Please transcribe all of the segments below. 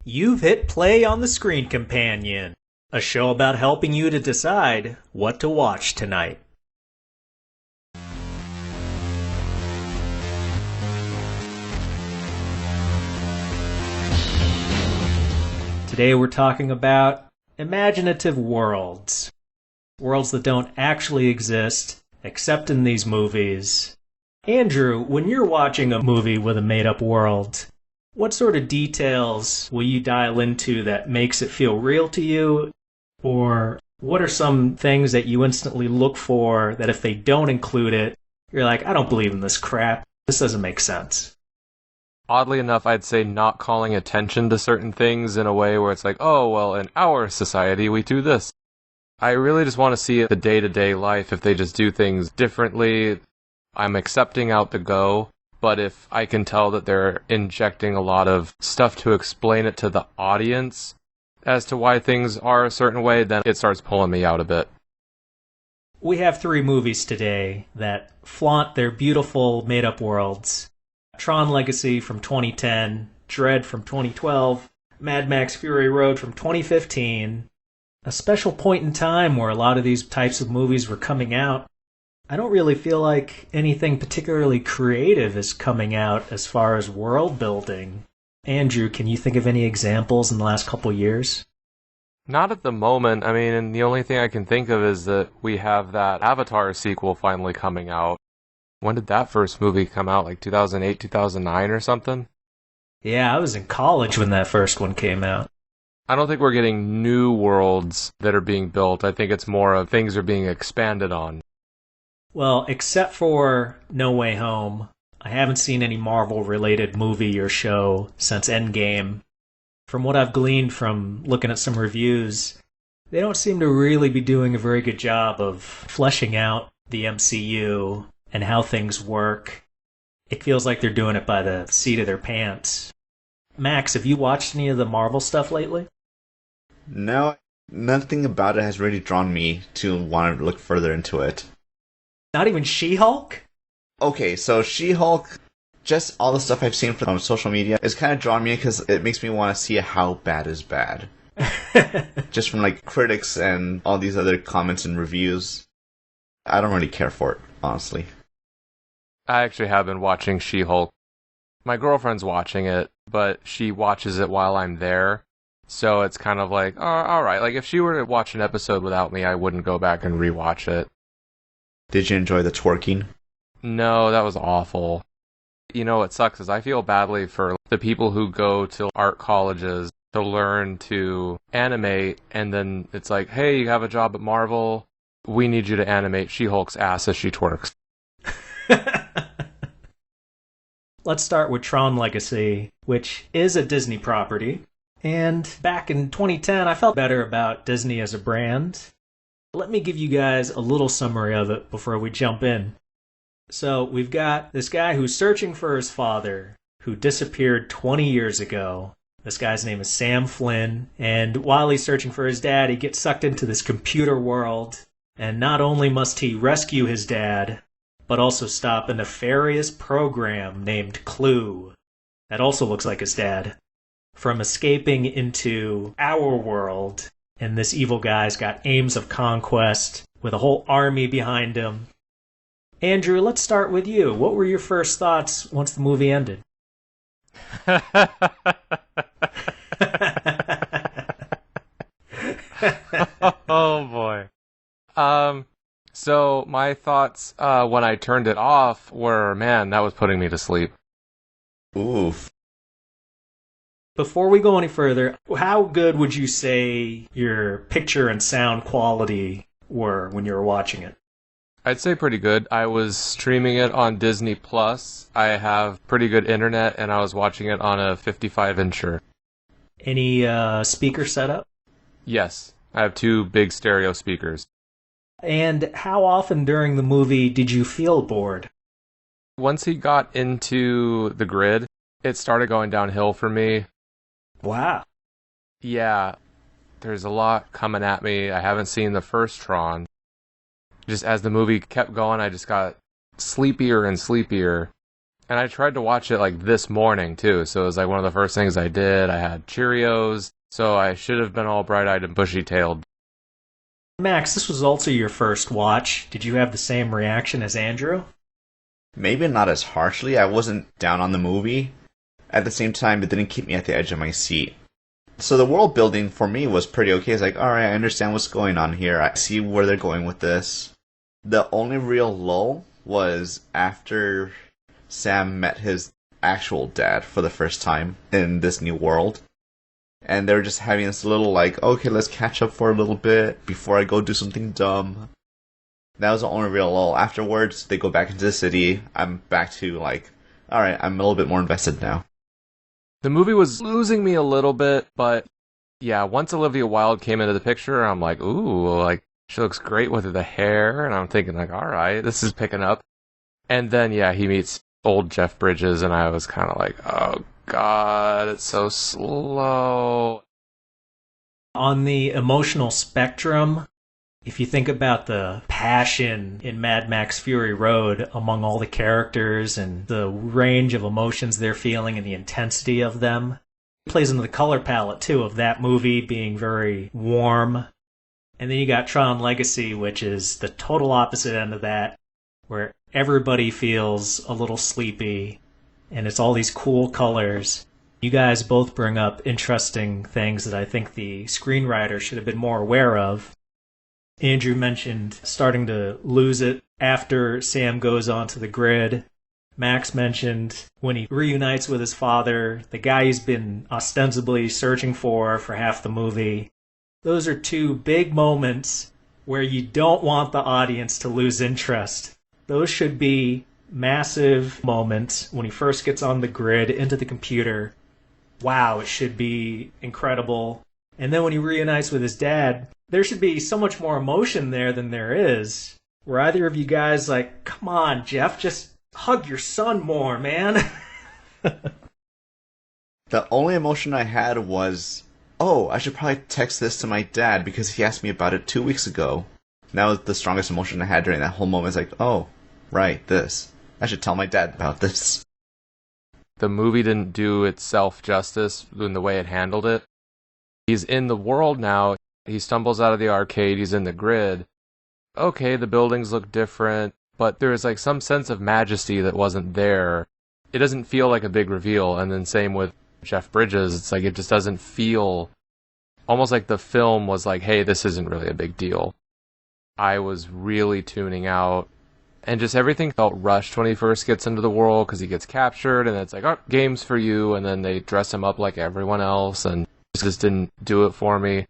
You've hit play on the Screen Companion, a show about helping you to decide what to watch tonight. Today we're talking about imaginative worlds. Worlds that don't actually exist, except in these movies. Andrew, when you're watching a movie with a made-up world, what sort of details will you dial into that makes it feel real to you? Or what are some things that you instantly look for that if they don't include it, you're like, I don't believe in this crap. This doesn't make sense. Oddly enough, I'd say not calling attention to certain things in a way where it's like, oh, well, in our society, we do this. I really just want to see the day-to-day life if they just do things differently. I'm accepting out the go. But if I can tell that they're injecting a lot of stuff to explain it to the audience as to why things are a certain way, then it starts pulling me out a bit. We have 3 movies today that flaunt their beautiful made-up worlds. Tron Legacy from 2010, Dredd from 2012, Mad Max Fury Road from 2015. A special point in time where a lot of these types of movies were coming out. I don't really feel like anything particularly creative is coming out as far as world building. Andrew, can you think of any examples in the last couple years? Not at the moment. I mean, and the only thing I can think of is that we have that Avatar sequel finally coming out. When did that first movie come out? Like 2008, 2009 or something? Yeah, I was in college when that first one came out. I don't think we're getting new worlds that are being built. I think it's more of things are being expanded on. Well, except for No Way Home, I haven't seen any Marvel-related movie or show since Endgame. From what I've gleaned from looking at some reviews, they don't seem to really be doing a very good job of fleshing out the MCU and how things work. It feels like they're doing it by the seat of their pants. Max, have you watched any of the Marvel stuff lately? No, nothing about it has really drawn me to want to look further into it. Not even She-Hulk? Okay, so She-Hulk, just all the stuff I've seen from social media, is kind of drawn me because it makes me want to see how bad is bad. Just from like critics and all these other comments and reviews. I don't really care for it, honestly. I actually have been watching She-Hulk. My girlfriend's watching it, but she watches it while I'm there. So it's kind of like, oh, alright, like if she were to watch an episode without me, I wouldn't go back and rewatch it. Did you enjoy the twerking? No, that was awful. You know what sucks is I feel badly for the people who go to art colleges to learn to animate, and then it's like, hey, you have a job at Marvel, we need you to animate She-Hulk's ass as she twerks. Let's start with Tron Legacy, which is a Disney property. And back in 2010, I felt better about Disney as a brand. Let me give you guys a little summary of it before we jump in. So we've got this guy who's searching for his father, who disappeared 20 years ago. This guy's name is Sam Flynn, and while he's searching for his dad, he gets sucked into this computer world. And not only must he rescue his dad, but also stop a nefarious program named Clue, that also looks like his dad, from escaping into our world. And this evil guy's got aims of conquest with a whole army behind him. Andrew, let's start with you. What were your first thoughts once the movie ended? Oh boy. So my thoughts when I turned it off were, man, that was putting me to sleep. Oof. Before we go any further, how good would you say your picture and sound quality were when you were watching it? I'd say pretty good. I was streaming it on Disney Plus. I have pretty good internet, and I was watching it on a 55-incher. Any speaker setup? Yes, I have 2 big stereo speakers. And how often during the movie did you feel bored? Once he got into the grid, it started going downhill for me. Wow. Yeah, there's a lot coming at me. I haven't seen the first Tron. Just as the movie kept going, I just got sleepier and sleepier. And I tried to watch it like this morning too, so it was like one of the first things I did. I had Cheerios, so I should have been all bright-eyed and bushy-tailed. Max, this was also your first watch. Did you have the same reaction as Andrew? Maybe not as harshly. I wasn't down on the movie. At the same time, it didn't keep me at the edge of my seat. So the world building for me was pretty okay. It's like, alright, I understand what's going on here. I see where they're going with this. The only real lull was after Sam met his actual dad for the first time in this new world. And they were just having this little like, okay, let's catch up for a little bit before I go do something dumb. That was the only real lull. Afterwards, they go back into the city. I'm back to like, alright, I'm a little bit more invested now. The movie was losing me a little bit, but yeah, once Olivia Wilde came into the picture, I'm like, ooh, like, she looks great with the hair, and I'm thinking like, alright, this is picking up. And then, yeah, he meets old Jeff Bridges, and I was kind of like, oh god, it's so slow. On the emotional spectrum, if you think about the passion in Mad Max Fury Road among all the characters and the range of emotions they're feeling and the intensity of them, it plays into the color palette too of that movie being very warm. And then you got Tron Legacy, which is the total opposite end of that, where everybody feels a little sleepy and it's all these cool colors. You guys both bring up interesting things that I think the screenwriter should have been more aware of. Andrew mentioned starting to lose it after Sam goes onto the grid. Max mentioned when he reunites with his father, the guy he's been ostensibly searching for half the movie. Those are two big moments where you don't want the audience to lose interest. Those should be massive moments when he first gets on the grid into the computer. Wow, it should be incredible. And then when he reunites with his dad, there should be so much more emotion there than there is. Were either of you guys like, come on, Jeff, just hug your son more, man? The only emotion I had was, oh, I should probably text this to my dad because he asked me about it 2 weeks ago. That was the strongest emotion I had during that whole moment. It's like, oh, right, this. I should tell my dad about this. The movie didn't do itself justice in the way it handled it. He's in the world now. He stumbles out of the arcade. He's in the grid. Okay, the buildings look different, but there is like some sense of majesty that wasn't there. It doesn't feel like a big reveal. And then same with Jeff Bridges. It's like it just doesn't feel almost like the film was like, hey, this isn't really a big deal. I was really tuning out. And just everything felt rushed when he first gets into the world because he gets captured and it's like, oh, game's for you. And then they dress him up like everyone else and just didn't do it for me.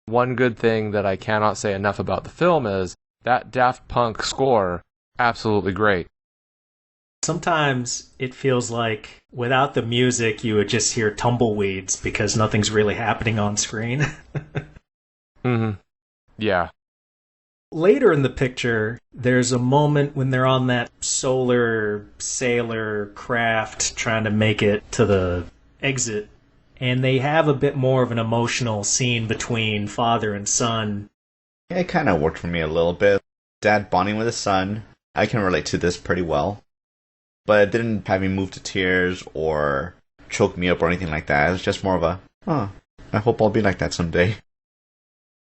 One good thing that I cannot say enough about the film is that Daft Punk score, absolutely great. Sometimes it feels like without the music you would just hear tumbleweeds because nothing's really happening on screen. Mm-hmm. Yeah. Later in the picture, there's a moment when they're on that solar sailor craft trying to make it to the exit, and they have a bit more of an emotional scene between father and son. Yeah, it kind of worked for me a little bit. Dad bonding with his son, I can relate to this pretty well. But it didn't have me move to tears or choke me up or anything like that. It was just more of a, oh, I hope I'll be like that someday.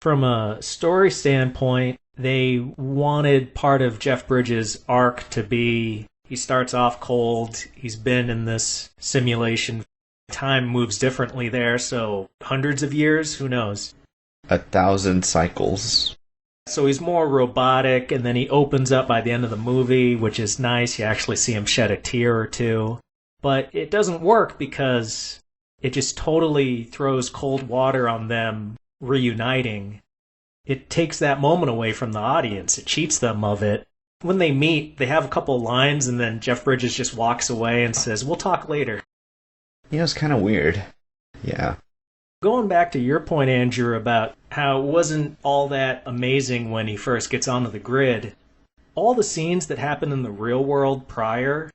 From a story standpoint, they wanted part of Jeff Bridges' arc to be, he starts off cold, he's been in this simulation, time moves differently there, so hundreds of years, who knows? 1,000 cycles. So he's more robotic, and then he opens up by the end of the movie, which is nice. You actually see him shed a tear or two. But it doesn't work because it just totally throws cold water on them reuniting. It takes that moment away from the audience. It cheats them of it. When they meet, they have a couple lines, and then Jeff Bridges just walks away and says, we'll talk later. Yeah, it's kind of weird. Yeah. Going back to your point, Andrew, about how it wasn't all that amazing when he first gets onto the grid, all the scenes that happen in the real world prior,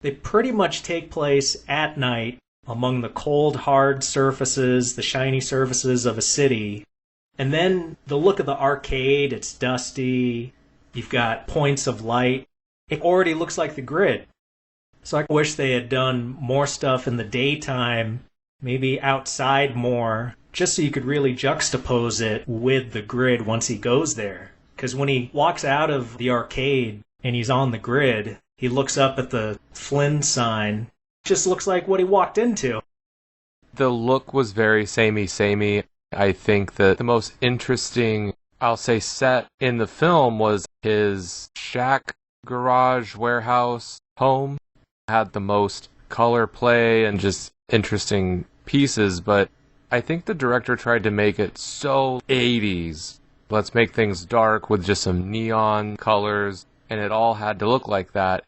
they pretty much take place at night among the cold, hard surfaces, the shiny surfaces of a city. And then the look of the arcade, it's dusty, you've got points of light. It already looks like the grid. So I wish they had done more stuff in the daytime, maybe outside more, just so you could really juxtapose it with the grid once he goes there. Because when he walks out of the arcade and he's on the grid, he looks up at the Flynn sign. Just looks like what he walked into. The look was very samey. I think that the most interesting, I'll say, set in the film was his shack, garage, warehouse, home. Had the most color play and just interesting pieces, but I think the director tried to make it so 80s. Let's make things dark with just some neon colors, and it all had to look like that.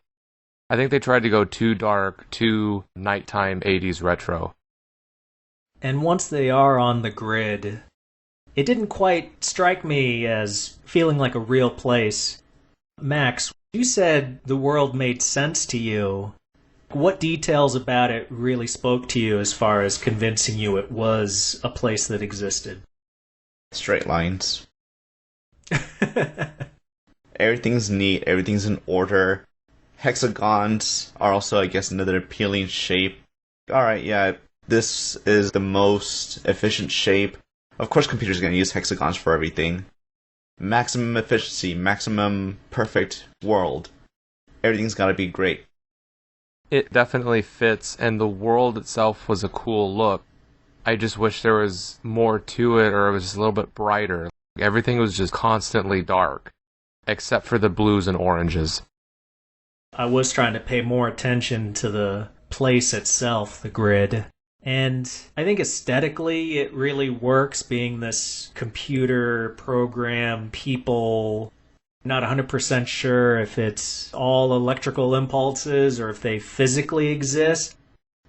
I think they tried to go too dark, too nighttime 80s retro. And once they are on the grid, it didn't quite strike me as feeling like a real place. Max, you said the world made sense to you. What details about it really spoke to you as far as convincing you it was a place that existed? Straight lines. Everything's neat, everything's in order. Hexagons are also, I guess, another appealing shape. Alright, yeah, this is the most efficient shape. Of course, computers are going to use hexagons for everything. Maximum efficiency, maximum perfect world. Everything's got to be great. It definitely fits, and the world itself was a cool look. I just wish there was more to it, or it was just a little bit brighter. Everything was just constantly dark, except for the blues and oranges. I was trying to pay more attention to the place itself, the grid. And I think aesthetically it really works, being this computer program people. Not 100% sure if it's all electrical impulses or if they physically exist.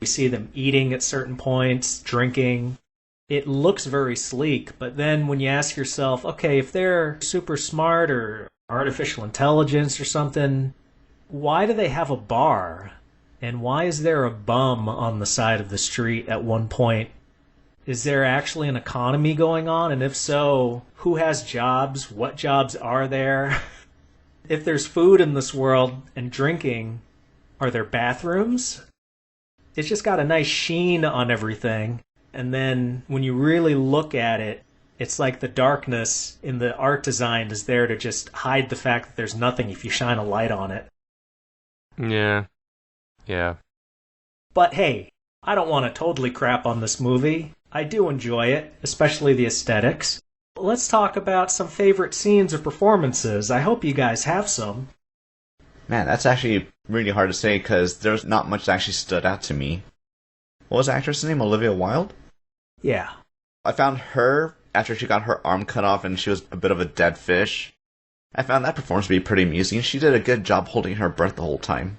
We see them eating at certain points, drinking. It looks very sleek, but then when you ask yourself, okay, if they're super smart or artificial intelligence or something, why do they have a bar? And why is there a bum on the side of the street at one point? Is there actually an economy going on? And if so, who has jobs? What jobs are there? If there's food in this world and drinking, are there bathrooms? It's just got a nice sheen on everything. And then when you really look at it, it's like the darkness in the art design is there to just hide the fact that there's nothing if you shine a light on it. Yeah. But hey, I don't want to totally crap on this movie. I do enjoy it, especially the aesthetics. Let's talk about some favorite scenes or performances. I hope you guys have some. Man, that's actually really hard to say because there's not much that actually stood out to me. What was the actress' name? Olivia Wilde? Yeah. I found her, after she got her arm cut off and she was a bit of a dead fish, I found that performance to be pretty amusing. She did a good job holding her breath the whole time.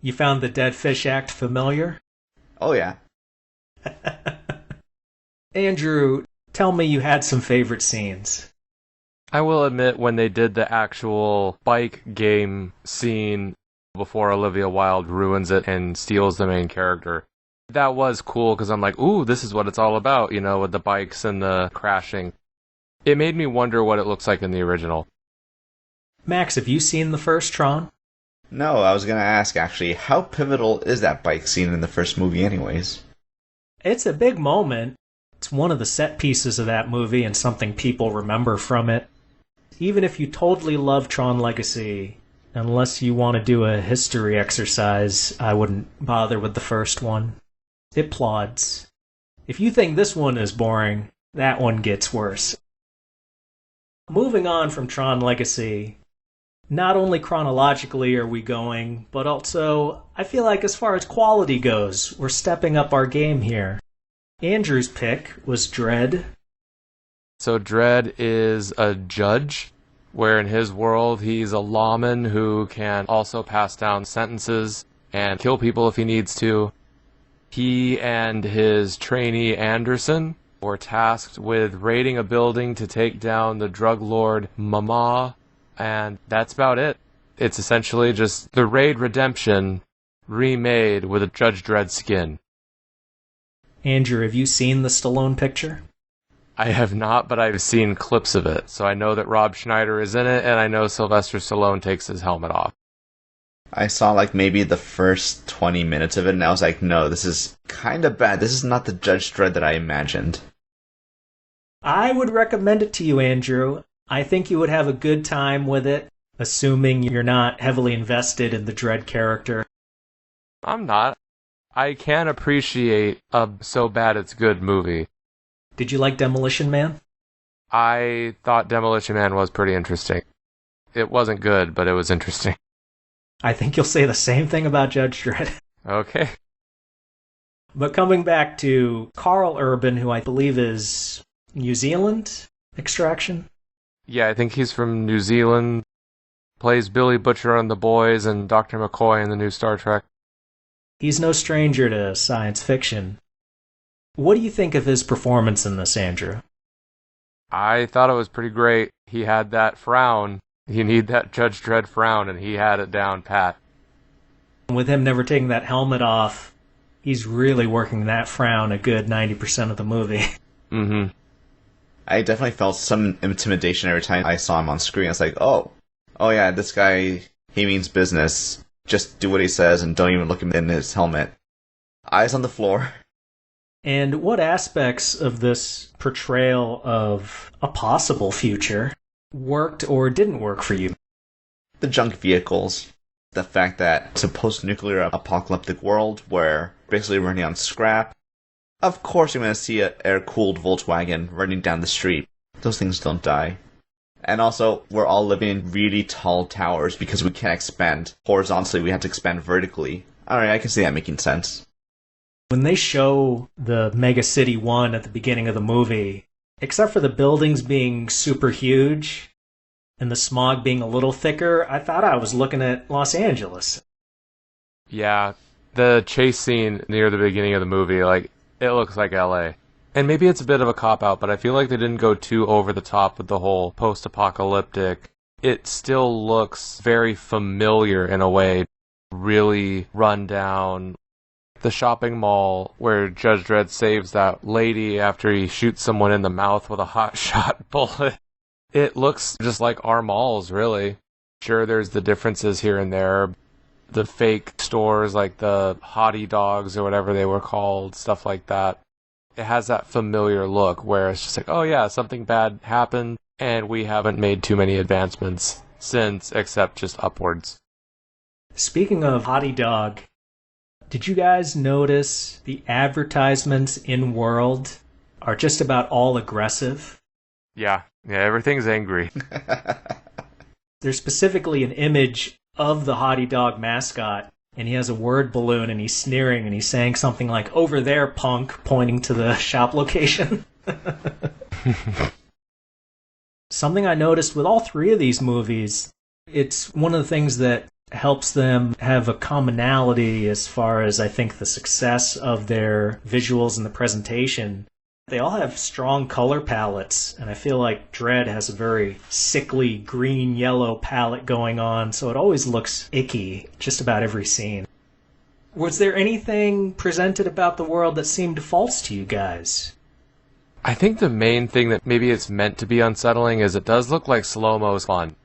You found the dead fish act familiar? Oh yeah. Andrew, tell me you had some favorite scenes. I will admit, when they did the actual bike game scene before Olivia Wilde ruins it and steals the main character, that was cool because I'm like, ooh, this is what it's all about, with the bikes and the crashing. It made me wonder what it looks like in the original. Max, have you seen the first Tron? No, I was going to ask, actually, how pivotal is that bike scene in the first movie anyways? It's a big moment. It's one of the set pieces of that movie and something people remember from it. Even if you totally love Tron Legacy, unless you want to do a history exercise, I wouldn't bother with the first one. It plods. If you think this one is boring, that one gets worse. Moving on from Tron Legacy, not only chronologically are we going, but also I feel like as far as quality goes, we're stepping up our game here. Andrew's pick was Dredd. So Dredd is a judge, where in his world he's a lawman who can also pass down sentences and kill people if he needs to. He and his trainee Anderson were tasked with raiding a building to take down the drug lord Mama, and that's about it. It's essentially just the Raid Redemption remade with a Judge Dredd skin. Andrew, have you seen the Stallone picture? I have not, but I've seen clips of it, so I know that Rob Schneider is in it, and I know Sylvester Stallone takes his helmet off. I saw like maybe the first 20 minutes of it, and I was like, no, this is kind of bad. This is not the Judge Dredd that I imagined. I would recommend it to you, Andrew. I think you would have a good time with it, assuming you're not heavily invested in the Dredd character. I'm not. I can appreciate a so bad it's good movie. Did you like Demolition Man? I thought Demolition Man was pretty interesting. It wasn't good, but it was interesting. I think you'll say the same thing about Judge Dredd. Okay. But coming back to Carl Urban, who I believe is New Zealand extraction. Yeah, I think he's from New Zealand. Plays Billy Butcher on The Boys and Dr. McCoy in the new Star Trek. He's no stranger to science fiction. What do you think of his performance in this, Andrew? I thought it was pretty great. He had that frown. You need that Judge Dredd frown, and he had it down pat. With him never taking that helmet off, he's really working that frown a good 90% of the movie. Mm-hmm. I definitely felt some intimidation every time I saw him on screen. I was like, oh yeah, this guy, he means business. Just do what he says and don't even look him in his helmet. Eyes on the floor. And what aspects of this portrayal of a possible future worked or didn't work for you? The junk vehicles. The fact that it's a post-nuclear apocalyptic world where basically running on scrap. Of course you're going to see an air-cooled Volkswagen running down the street. Those things don't die. And also, we're all living in really tall towers because we can't expand horizontally, we have to expand vertically. Alright, I can see that making sense. When they show the Mega City 1 at the beginning of the movie, except for the buildings being super huge and the smog being a little thicker, I thought I was looking at Los Angeles. Yeah, the chase scene near the beginning of the movie, like, it looks like LA. And maybe it's a bit of a cop-out, but I feel like they didn't go too over the top with the whole post-apocalyptic. It still looks very familiar in a way, really run down. The shopping mall where Judge Dredd saves that lady after he shoots someone in the mouth with a hot shot bullet. It looks just like our malls, really. Sure, there's the differences here and there. The fake stores, like the Hottie Dogs or whatever they were called, stuff like that. It has that familiar look where it's just like, oh yeah, something bad happened, and we haven't made too many advancements since, except just upwards. Speaking of Hottie Dog, did you guys notice the advertisements in World are just about all aggressive? Yeah, everything's angry. There's specifically an image of the Hottie Dog mascot, and he has a word balloon, and he's sneering, and he's saying something like, "Over there, punk," pointing to the shop location. Something I noticed with all three of these movies, it's one of the things that helps them have a commonality as far as, I think, the success of their visuals and the presentation. They all have strong color palettes, and I feel like Dredd has a very sickly green-yellow palette going on, so it always looks icky, just about every scene. Was there anything presented about the world that seemed false to you guys? I think the main thing that maybe it's meant to be unsettling is it does look like slow-mo's fun.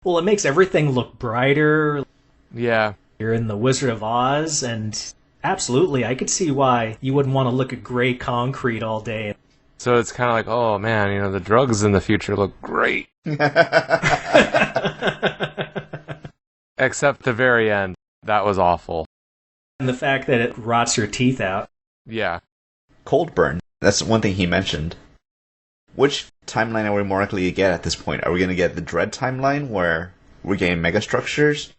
Well, it makes everything look brighter. Yeah. You're in the Wizard of Oz, and absolutely, I could see why you wouldn't want to look at gray concrete all day. So it's kind of like, oh man, the drugs in the future look great. Except the very end. That was awful. And the fact that it rots your teeth out. Yeah. Cold burn. That's one thing he mentioned. Which timeline are we more likely to get at this point? Are we going to get the Dredd timeline where we're getting megastructures?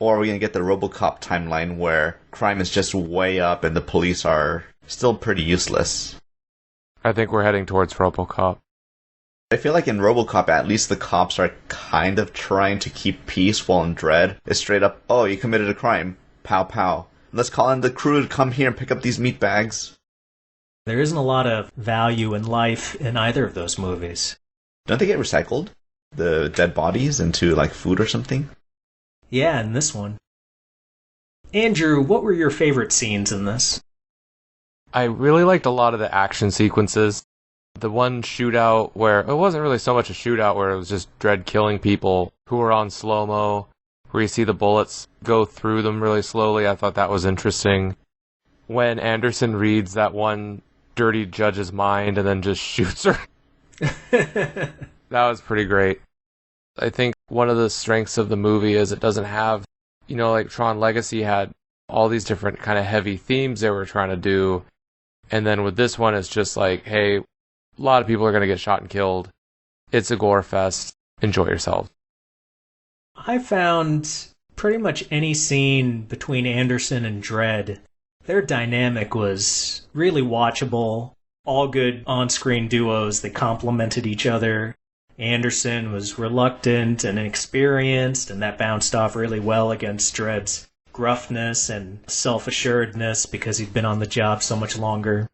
Or are we going to get the RoboCop timeline where crime is just way up and the police are still pretty useless? I think we're heading towards RoboCop. I feel like in RoboCop, at least the cops are kind of trying to keep peace, while in Dredd, it's straight up, oh, you committed a crime. Pow pow. Let's call in the crew to come here and pick up these meat bags. There isn't a lot of value in life in either of those movies. Don't they get recycled? The dead bodies into, like, food or something? Yeah, in this one. Andrew, what were your favorite scenes in this? I really liked a lot of the action sequences. The one shootout where it wasn't really so much a shootout where it was just Dredd killing people who were on slow-mo. where you see the bullets go through them really slowly. I thought that was interesting. When Anderson reads that one dirty judge's mind and then just shoots her. That was pretty great. I think one of the strengths of the movie is it doesn't have, like Tron Legacy had all these different kind of heavy themes they were trying to do. And then with this one, it's just like, hey, a lot of people are going to get shot and killed. It's a gore fest. Enjoy yourself. I found pretty much any scene between Anderson and Dredd, their dynamic was really watchable. All good on-screen duos that complemented each other. Anderson was reluctant and inexperienced, and that bounced off really well against Dredd's gruffness and self-assuredness because he'd been on the job so much longer.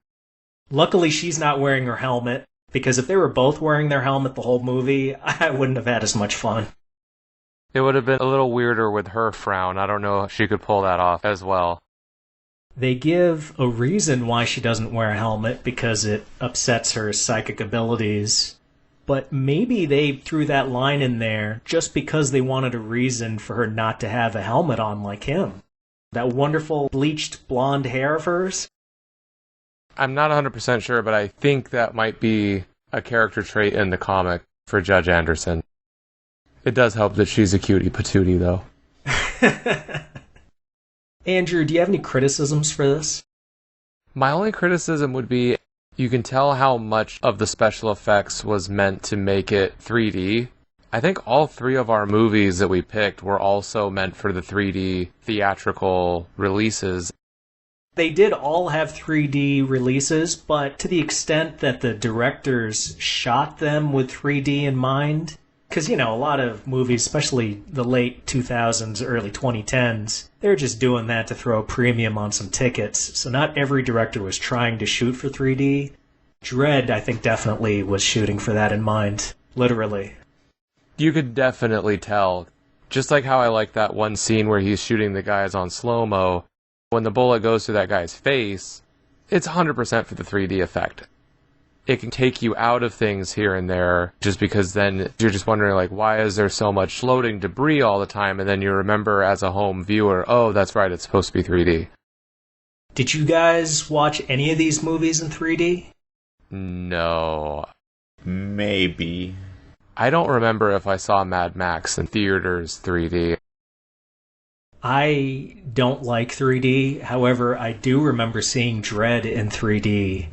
Luckily, she's not wearing her helmet, because if they were both wearing their helmet the whole movie, I wouldn't have had as much fun. It would have been a little weirder with her frown. I don't know if she could pull that off as well. They give a reason why she doesn't wear a helmet, because it upsets her psychic abilities. But maybe they threw that line in there just because they wanted a reason for her not to have a helmet on like him. That wonderful bleached blonde hair of hers. I'm not 100% sure, but I think that might be a character trait in the comic for Judge Anderson. It does help that she's a cutie patootie, though. Andrew, do you have any criticisms for this? My only criticism would be you can tell how much of the special effects was meant to make it 3D. I think all three of our movies that we picked were also meant for the 3D theatrical releases. They did all have 3D releases, but to the extent that the directors shot them with 3D in mind, because, a lot of movies, especially the late 2000s, early 2010s, they're just doing that to throw a premium on some tickets. So not every director was trying to shoot for 3D. Dredd, I think, definitely was shooting for that in mind. Literally. You could definitely tell. Just like how I like that one scene where he's shooting the guys on slow-mo. When the bullet goes through that guy's face, it's 100% for the 3D effect. It can take you out of things here and there, just because then you're just wondering, like, why is there so much floating debris all the time? And then you remember as a home viewer, oh, that's right, it's supposed to be 3D. Did you guys watch any of these movies in 3D? No. Maybe. I don't remember if I saw Mad Max in theaters 3D. I don't like 3D. However, I do remember seeing Dredd in 3D.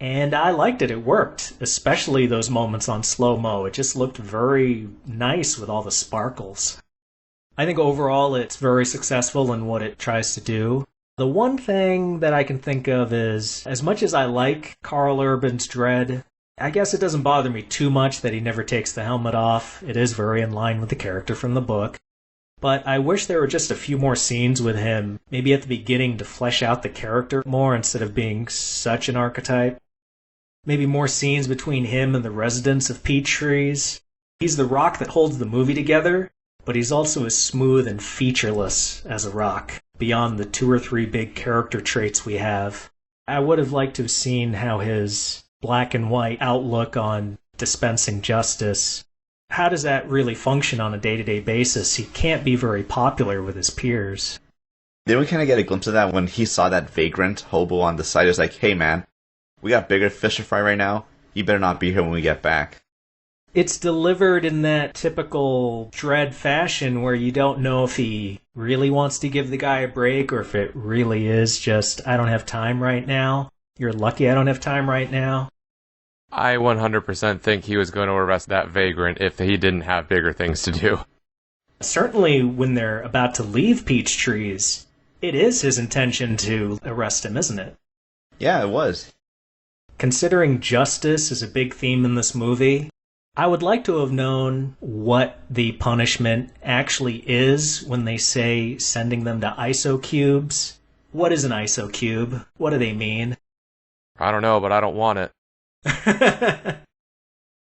And I liked it. It worked, especially those moments on slow-mo. It just looked very nice with all the sparkles. I think overall it's very successful in what it tries to do. The one thing that I can think of is, as much as I like Karl Urban's Dredd, I guess it doesn't bother me too much that he never takes the helmet off. It is very in line with the character from the book. But I wish there were just a few more scenes with him, maybe at the beginning to flesh out the character more instead of being such an archetype. Maybe more scenes between him and the residents of Peach Trees. He's the rock that holds the movie together, but he's also as smooth and featureless as a rock, beyond the 2 or 3 big character traits we have. I would have liked to have seen how his black and white outlook on dispensing justice, how does that really function on a day-to-day basis? He can't be very popular with his peers. Then we kind of get a glimpse of that when he saw that vagrant hobo on the side. It was like, hey man, we got bigger fish to fry right now. You better not be here when we get back. It's delivered in that typical Dredd fashion where you don't know if he really wants to give the guy a break or if it really is just, I don't have time right now. You're lucky I don't have time right now. I 100% think he was going to arrest that vagrant if he didn't have bigger things to do. Certainly when they're about to leave Peach Trees, it is his intention to arrest him, isn't it? Yeah, it was. Considering justice is a big theme in this movie, I would like to have known what the punishment actually is when they say sending them to ISO cubes. What is an ISO cube? What do they mean? I don't know, but I don't want it.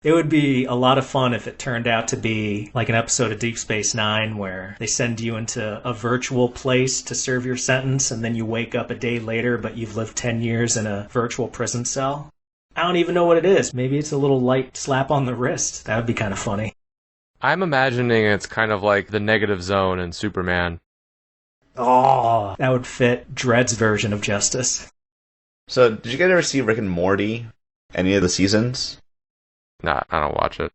It would be a lot of fun if it turned out to be like an episode of Deep Space Nine where they send you into a virtual place to serve your sentence and then you wake up a day later but you've lived 10 years in a virtual prison cell. I don't even know what it is. Maybe it's a little light slap on the wrist. That would be kind of funny. I'm imagining it's kind of like the negative zone in Superman. Oh, that would fit Dredd's version of justice. So, did you guys ever see Rick and Morty? Any of the seasons? Nah, I don't watch it.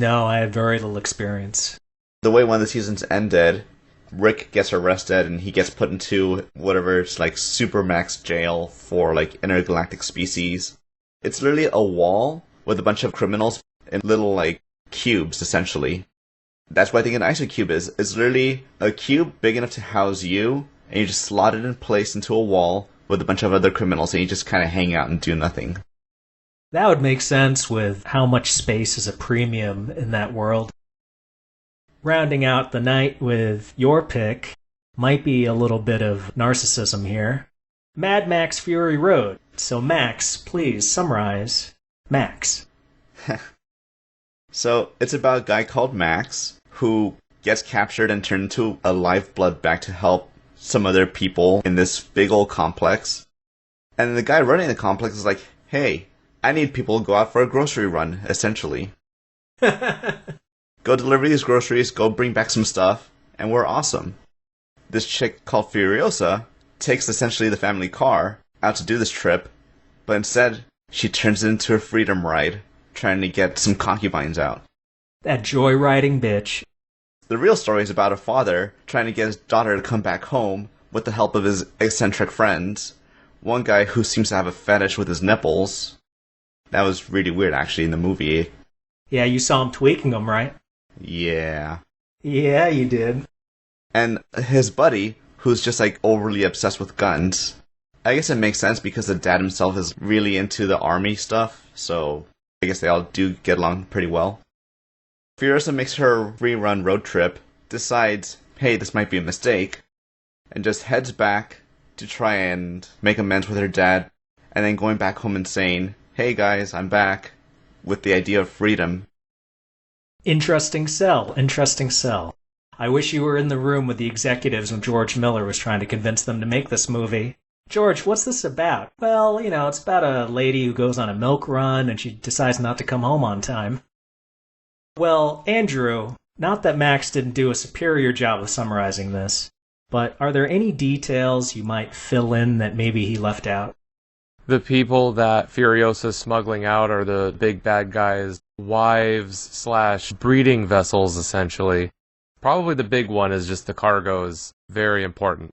No, I had very little experience. The way one of the seasons ended, Rick gets arrested and he gets put into whatever's like Supermax jail for like intergalactic species. It's literally a wall with a bunch of criminals in little like cubes, essentially. That's what I think an isocube is. It's literally a cube big enough to house you, and you just slot it in place into a wall with a bunch of other criminals, and you just kind of hang out and do nothing. That would make sense with how much space is a premium in that world. Rounding out the night with your pick might be a little bit of narcissism here. Mad Max Fury Road. So Max, please summarize Max. So, it's about a guy called Max who gets captured and turned into a lifeblood bag to help some other people in this big old complex. And the guy running the complex is like, hey, I need people to go out for a grocery run, essentially. Go deliver these groceries, go bring back some stuff, and we're awesome. This chick called Furiosa takes essentially the family car out to do this trip, but instead she turns it into a freedom ride, trying to get some concubines out. That joyriding bitch. The real story is about a father trying to get his daughter to come back home with the help of his eccentric friends. One guy who seems to have a fetish with his nipples. That was really weird, actually, in the movie. Yeah, you saw him tweaking them, right? Yeah. Yeah, you did. And his buddy, who's just like overly obsessed with guns. I guess it makes sense because the dad himself is really into the army stuff, so I guess they all do get along pretty well. Furiosa makes her rerun road trip, decides, hey, this might be a mistake, and just heads back to try and make amends with her dad, and then going back home and saying, hey guys, I'm back, with the idea of freedom. Interesting sell, interesting sell. I wish you were in the room with the executives when George Miller was trying to convince them to make this movie. George, what's this about? Well, it's about a lady who goes on a milk run and she decides not to come home on time. Well, Andrew, not that Max didn't do a superior job of summarizing this, but are there any details you might fill in that maybe he left out? The people that Furiosa's smuggling out are the big bad guys' wives / breeding vessels, essentially. Probably the big one is just the cargo is very important.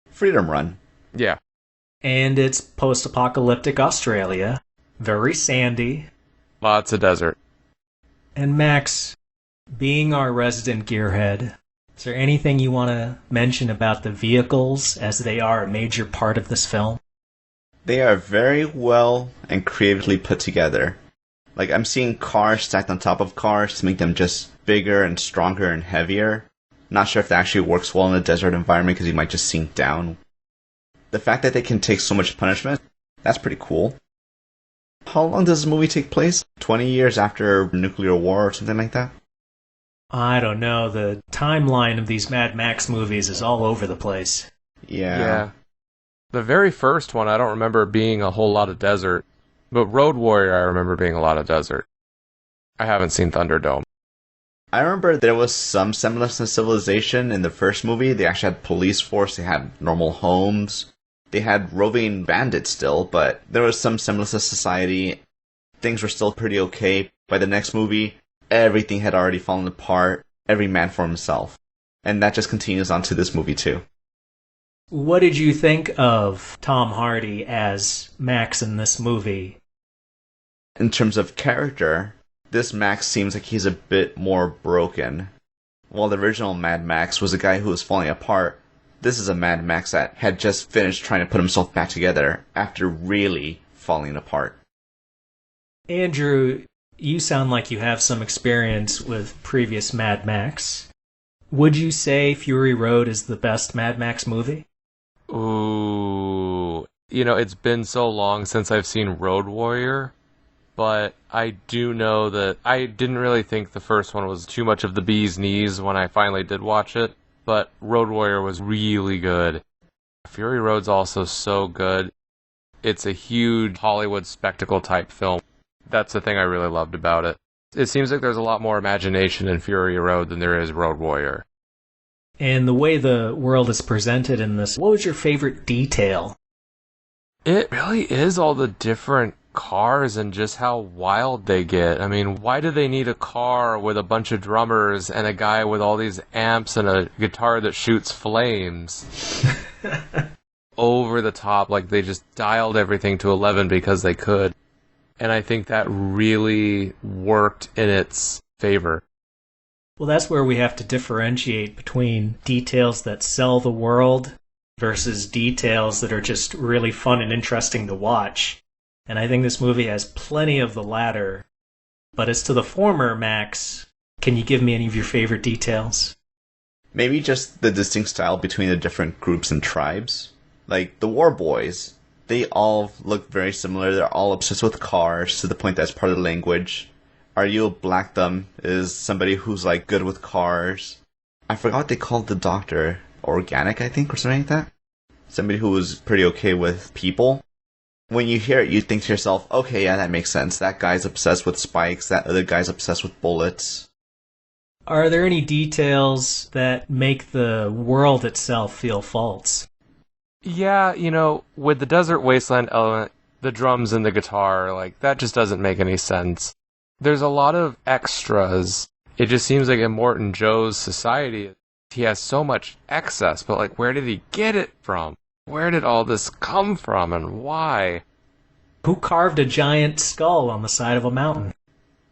Freedom Run. Yeah. And it's post-apocalyptic Australia. Very sandy. Lots of desert. And Max, being our resident gearhead, is there anything you want to mention about the vehicles as they are a major part of this film? They are very well and creatively put together. Like, I'm seeing cars stacked on top of cars to make them just bigger and stronger and heavier. Not sure if that actually works well in a desert environment because you might just sink down. The fact that they can take so much punishment, that's pretty cool. How long does this movie take place? 20 years after nuclear war or something like that? I don't know. The timeline of these Mad Max movies is all over the place. Yeah. The very first one, I don't remember being a whole lot of desert. But Road Warrior, I remember being a lot of desert. I haven't seen Thunderdome. I remember there was some semblance of civilization in the first movie. They actually had police force, they had normal homes. They had roving bandits still, but there was some semblance of society. Things were still pretty okay. By the next movie, everything had already fallen apart. Every man for himself. And that just continues on to this movie too. What did you think of Tom Hardy as Max in this movie? In terms of character, this Max seems like he's a bit more broken. While the original Mad Max was a guy who was falling apart, this is a Mad Max that had just finished trying to put himself back together after really falling apart. Andrew, you sound like you have some experience with previous Mad Max. Would you say Fury Road is the best Mad Max movie? Ooh. It's been so long since I've seen Road Warrior, but I do know that I didn't really think the first one was too much of the bee's knees when I finally did watch it, but Road Warrior was really good. Fury Road's also so good. It's a huge Hollywood spectacle type film. That's the thing I really loved about it. It seems like there's a lot more imagination in Fury Road than there is Road Warrior. And the way the world is presented in this, what was your favorite detail? It really is all the different cars and just how wild they get. I mean, why do they need a car with a bunch of drummers and a guy with all these amps and a guitar that shoots flames? Over the top, like they just dialed everything to 11 because they could. And I think that really worked in its favor. Well, that's where we have to differentiate between details that sell the world versus details that are just really fun and interesting to watch. And I think this movie has plenty of the latter. But as to the former, Max, can you give me any of your favorite details? Maybe just the distinct style between the different groups and tribes. Like, the War Boys, they all look very similar. They're all obsessed with cars to the point that's part of the language. Ariel Black Thumb is somebody who's, like, good with cars. I forgot what they called the doctor. Organic, I think, or something like that. Somebody who was pretty okay with people. When you hear it, you think to yourself, okay, yeah, that makes sense. That guy's obsessed with spikes. That other guy's obsessed with bullets. Are there any details that make the world itself feel false? Yeah, with the desert wasteland element, the drums and the guitar, like, that just doesn't make any sense. There's a lot of extras. It just seems like in Morton Joe's society, he has so much excess, but, like, where did he get it from? Where did all this come from, and why? Who carved a giant skull on the side of a mountain?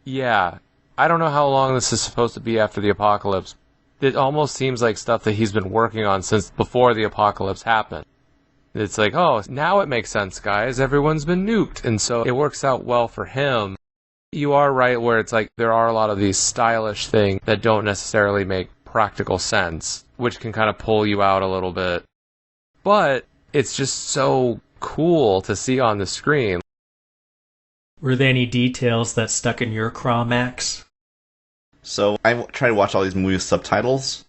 Yeah, I don't know how long this is supposed to be after the apocalypse. It almost seems like stuff that he's been working on since before the apocalypse happened. It's like, oh, now it makes sense, guys. Everyone's been nuked, and so it works out well for him. You are right where it's like there are a lot of these stylish things that don't necessarily make practical sense, which can kind of pull you out a little bit. But it's just so cool to see on the screen. Were there any details that stuck in your craw, Max? So I try to watch all these movies with subtitles.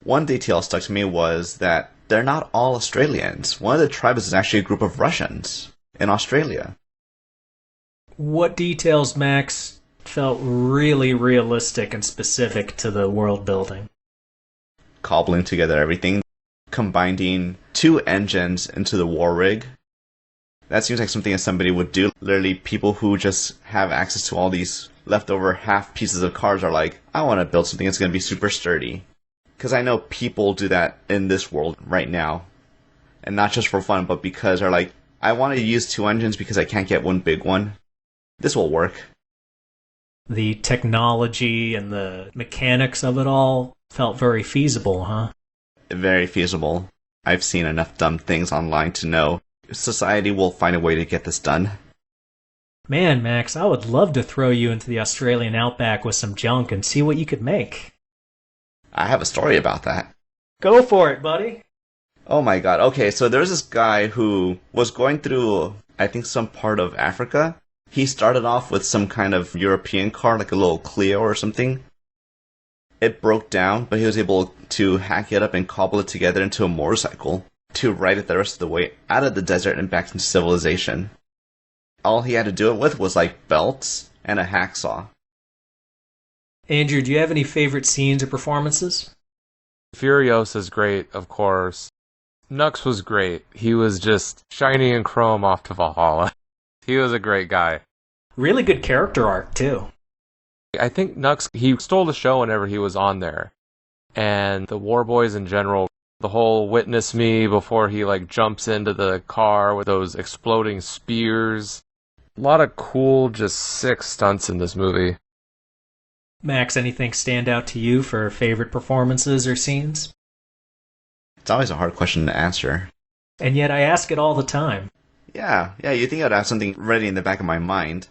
One detail stuck to me was that they're not all Australians. One of the tribes is actually a group of Russians in Australia. What details, Max, felt really realistic and specific to the world building? Cobbling together everything. Combining 2 engines into the war rig. That seems like something that somebody would do. Literally, people who just have access to all these leftover half pieces of cars are like, I want to build something that's going to be super sturdy. Because I know people do that in this world right now. And not just for fun, but because they're like, I want to use 2 engines because I can't get one big one. This will work. The technology and the mechanics of it all felt very feasible, huh? Very feasible. I've seen enough dumb things online to know society will find a way to get this done. Man, Max, I would love to throw you into the Australian outback with some junk and see what you could make. I have a story about that. Go for it, buddy. Oh my god. Okay, so there's this guy who was going through, I think, some part of Africa. He started off with some kind of European car, like a little Clio or something. It broke down, but he was able to hack it up and cobble it together into a motorcycle to ride it the rest of the way out of the desert and back into civilization. All he had to do it with was like belts and a hacksaw. Andrew, do you have any favorite scenes or performances? Furiosa's great, of course. Nux was great. He was just shiny and chrome off to Valhalla. He was a great guy. Really good character arc, too. I think Nux, he stole the show whenever he was on there. And the War Boys in general, the whole witness me before he like jumps into the car with those exploding spears. A lot of cool, just sick stunts in this movie. Max, anything stand out to you for favorite performances or scenes? It's always a hard question to answer. And yet I ask it all the time. Yeah, you think I'd have something ready in the back of my mind.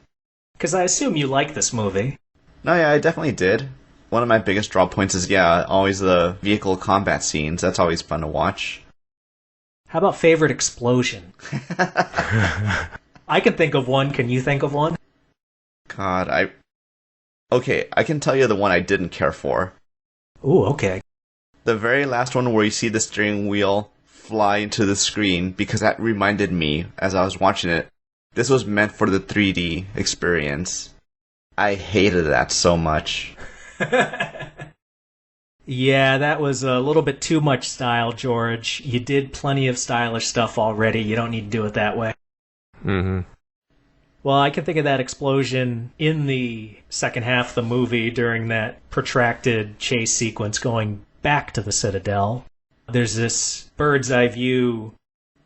Because I assume you like this movie. No, yeah, I definitely did. One of my biggest draw points is, always the vehicle combat scenes. That's always fun to watch. How about favorite explosion? I can think of one. Can you think of one? God, Okay, I can tell you the one I didn't care for. Ooh, okay. The very last one where you see the steering wheel fly into the screen, because that reminded me, as I was watching it, this was meant for the 3D experience. I hated that so much. Yeah, that was a little bit too much style, George. You did plenty of stylish stuff already. You don't need to do it that way. Mm-hmm. Well, I can think of that explosion in the second half of the movie during that protracted chase sequence going back to the Citadel. There's this bird's eye view.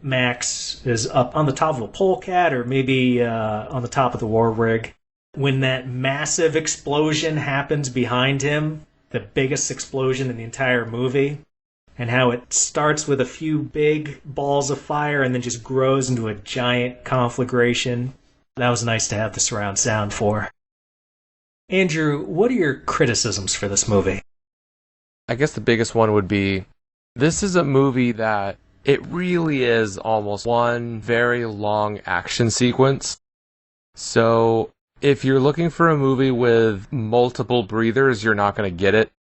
Max is up on the top of a polecat or maybe on the top of the war rig. When that massive explosion happens behind him, the biggest explosion in the entire movie, and how it starts with a few big balls of fire and then just grows into a giant conflagration. That was nice to have the surround sound for. Andrew, what are your criticisms for this movie? I guess the biggest one would be, this is a movie that it really is almost one very long action sequence. So if you're looking for a movie with multiple breathers, you're not going to get it.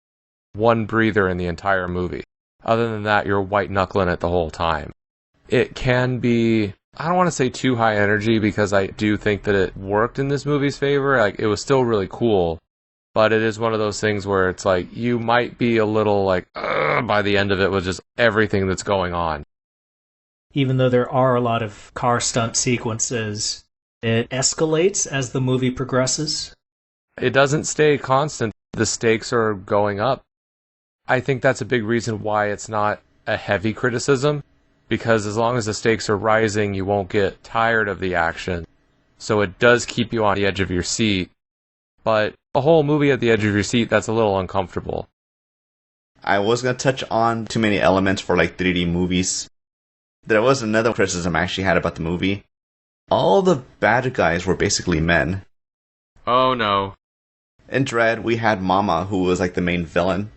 One breather in the entire movie. Other than that, you're white-knuckling it the whole time. It can be, I don't want to say too high energy because I do think that it worked in this movie's favor. Like, it was still really cool. But it is one of those things where it's like, you might be a little like, by the end of it with just everything that's going on. Even though there are a lot of car stunt sequences, it escalates as the movie progresses. It doesn't stay constant. The stakes are going up. I think that's a big reason why it's not a heavy criticism, because as long as the stakes are rising, you won't get tired of the action. So it does keep you on the edge of your seat. But a whole movie at the edge of your seat, that's a little uncomfortable. I was going to touch on too many elements for like 3D movies. There was another criticism I actually had about the movie. All the bad guys were basically men. Oh no. In Dredd, we had Mama, who was like the main villain.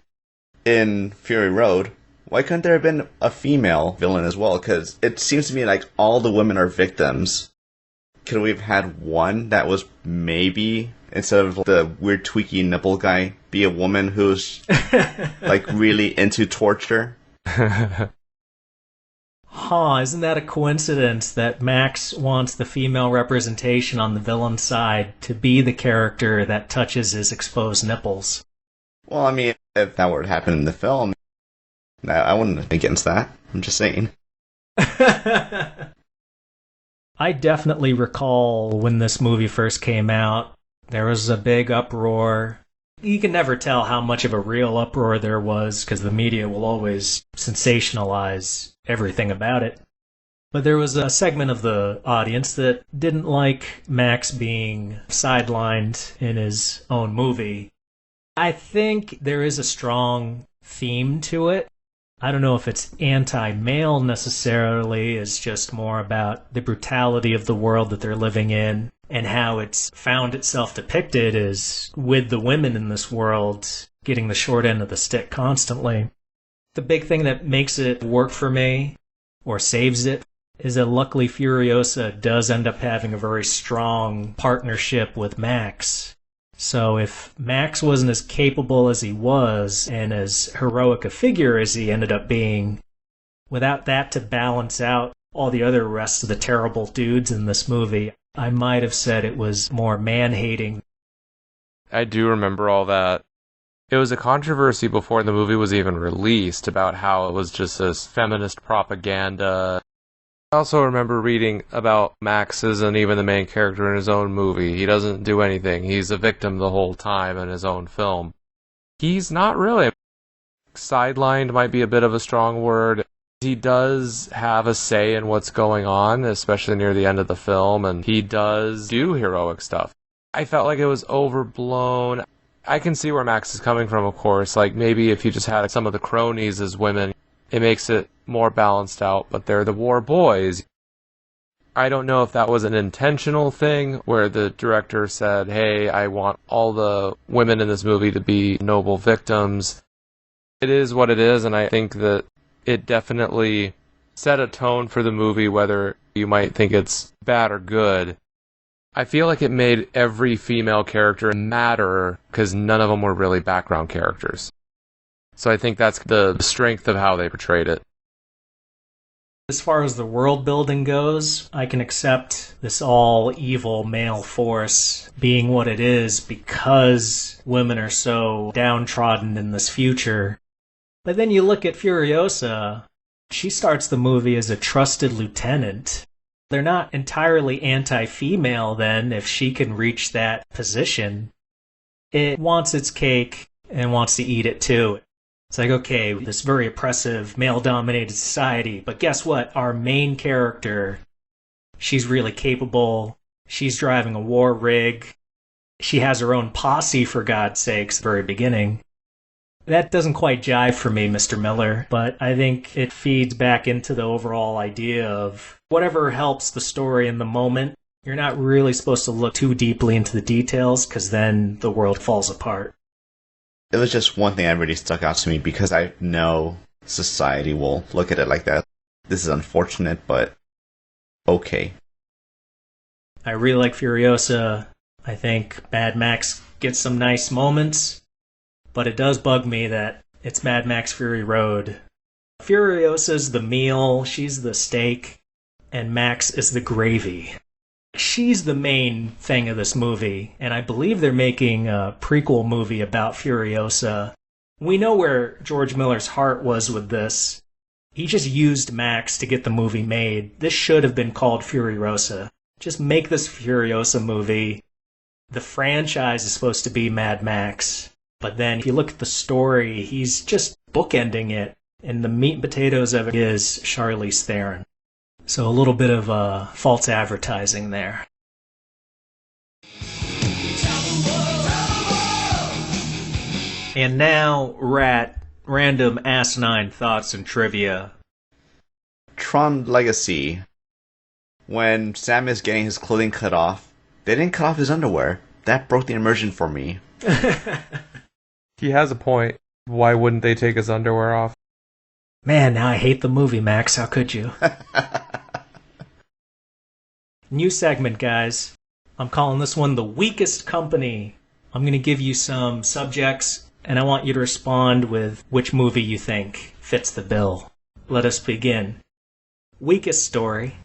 In Fury Road, why couldn't there have been a female villain as well? Because it seems to me like all the women are victims. Could we have had one that was maybe, instead of the weird tweaky nipple guy, be a woman who's like really into torture? Isn't that a coincidence that Max wants the female representation on the villain side to be the character that touches his exposed nipples? Well, I mean, if that were to happen in the film, I wouldn't against that. I'm just saying. I definitely recall when this movie first came out, there was a big uproar. You can never tell how much of a real uproar there was because the media will always sensationalize everything about it. But there was a segment of the audience that didn't like Max being sidelined in his own movie. I think there is a strong theme to it. I don't know if it's anti-male necessarily, it's just more about the brutality of the world that they're living in and how it's found itself depicted as with the women in this world getting the short end of the stick constantly. The big thing that makes it work for me, or saves it, is that luckily Furiosa does end up having a very strong partnership with Max. So if Max wasn't as capable as he was and as heroic a figure as he ended up being, without that to balance out all the other rest of the terrible dudes in this movie, I might have said it was more man-hating. I do remember all that. It was a controversy before the movie was even released about how it was just this feminist propaganda. I also remember reading about Max isn't even the main character in his own movie. He doesn't do anything. He's a victim the whole time in his own film. He's not really. Sidelined might be a bit of a strong word. He does have a say in what's going on, especially near the end of the film, and he does do heroic stuff. I felt like it was overblown. I can see where Max is coming from, of course. Like, maybe if you just had some of the cronies as women, it makes it more balanced out, but they're the war boys. I don't know if that was an intentional thing where the director said, hey, I want all the women in this movie to be noble victims. It is what it is, and I think that it definitely set a tone for the movie, whether you might think it's bad or good. I feel like it made every female character matter because none of them were really background characters. So I think that's the strength of how they portrayed it. As far as the world building goes, I can accept this all evil male force being what it is because women are so downtrodden in this future. But then you look at Furiosa, she starts the movie as a trusted lieutenant. They're not entirely anti-female then if she can reach that position. It wants its cake and wants to eat it too. It's like, okay, this very oppressive, male-dominated society, but guess what? Our main character, she's really capable. She's driving a war rig. She has her own posse, for God's sakes, at the very beginning. That doesn't quite jive for me, Mr. Miller, but I think it feeds back into the overall idea of whatever helps the story in the moment. You're not really supposed to look too deeply into the details, because then the world falls apart. It was just one thing that really stuck out to me because I know society will look at it like that. This is unfortunate, but okay. I really like Furiosa. I think Mad Max gets some nice moments, but it does bug me that it's Mad Max Fury Road. Furiosa's the meal, she's the steak, and Max is the gravy. She's the main thing of this movie, and I believe they're making a prequel movie about Furiosa. We know where George Miller's heart was with this. He just used Max to get the movie made. This should have been called Furiosa. Just make this Furiosa movie. The franchise is supposed to be Mad Max, but then if you look at the story, he's just bookending it, and the meat and potatoes of it is Charlize Theron. So a little bit of false advertising there. And now, random asinine thoughts and trivia. Tron Legacy. When Sam is getting his clothing cut off, they didn't cut off his underwear. That broke the immersion for me. He has a point. Why wouldn't they take his underwear off? Man, now I hate the movie, Max. How could you? New segment, guys. I'm calling this one The Weakest Company. I'm going to give you some subjects, and I want you to respond with which movie you think fits the bill. Let us begin. Weakest story.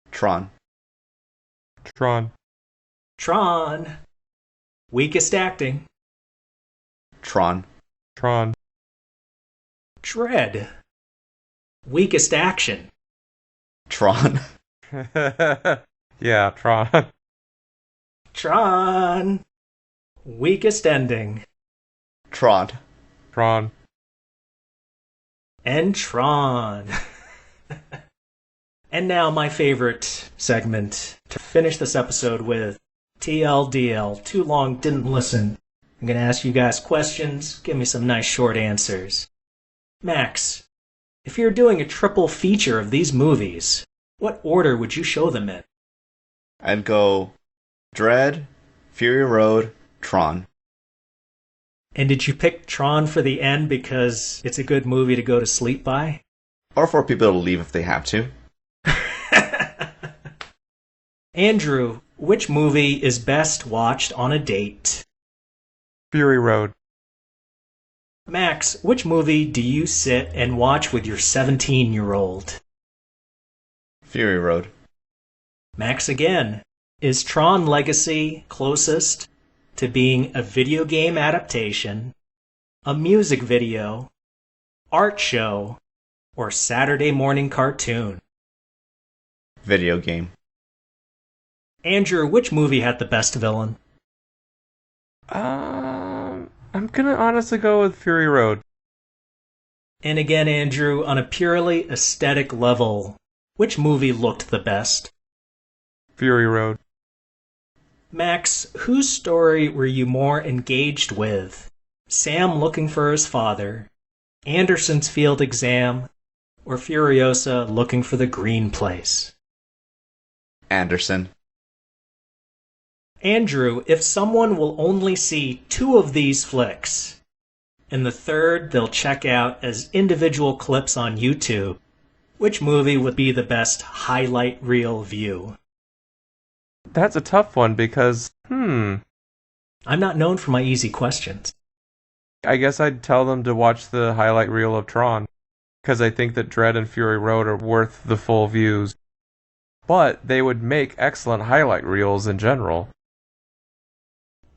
Tron. Tron. Tron. Weakest acting. Tron. Tron. Dredd. Weakest action. Tron. Yeah, Tron. Tron. Weakest ending. Tron. Tron. And Tron. And now my favorite segment to finish this episode with. TLDL. Too long, didn't listen. I'm going to ask you guys questions. Give me some nice short answers. Max, if you're doing a triple feature of these movies, what order would you show them in? I'd go Dredd, Fury Road, Tron. And did you pick Tron for the end because it's a good movie to go to sleep by? Or for people to leave if they have to. Andrew, which movie is best watched on a date? Fury Road. Max, which movie do you sit and watch with your 17-year-old? Fury Road. Max again. Is Tron Legacy closest to being a video game adaptation, a music video, art show, or Saturday morning cartoon? Video game. Andrew, which movie had the best villain? I'm gonna honestly go with Fury Road. And again, Andrew, on a purely aesthetic level, which movie looked the best? Fury Road. Max, whose story were you more engaged with? Sam looking for his father, Anderson's field exam, or Furiosa looking for the green place? Anderson. Andrew, if someone will only see 2 of these flicks, and the third they'll check out as individual clips on YouTube, which movie would be the best highlight reel view? That's a tough one because, I'm not known for my easy questions. I guess I'd tell them to watch the highlight reel of Tron. because I think that Dredd and Fury Road are worth the full views. But they would make excellent highlight reels in general.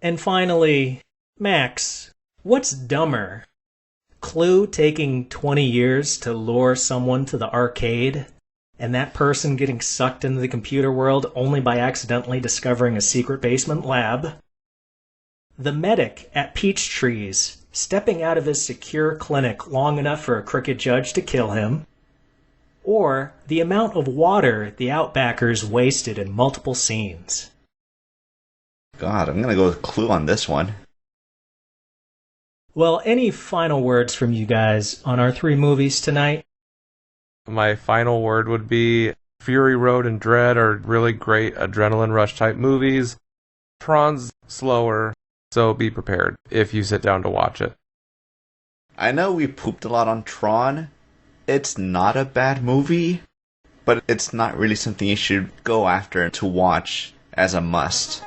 And finally, Max, what's dumber? Clue taking 20 years to lure someone to the arcade, and that person getting sucked into the computer world only by accidentally discovering a secret basement lab? The medic at Peachtree's stepping out of his secure clinic long enough for a crooked judge to kill him? Or the amount of water the Outbackers wasted in multiple scenes? God, I'm gonna go with Clue on this one. Well, any final words from you guys on our 3 movies tonight? My final word would be Fury Road and Dredd are really great adrenaline rush type movies. Tron's slower, so be prepared if you sit down to watch it. I know we pooped a lot on Tron. It's not a bad movie, but it's not really something you should go after to watch as a must.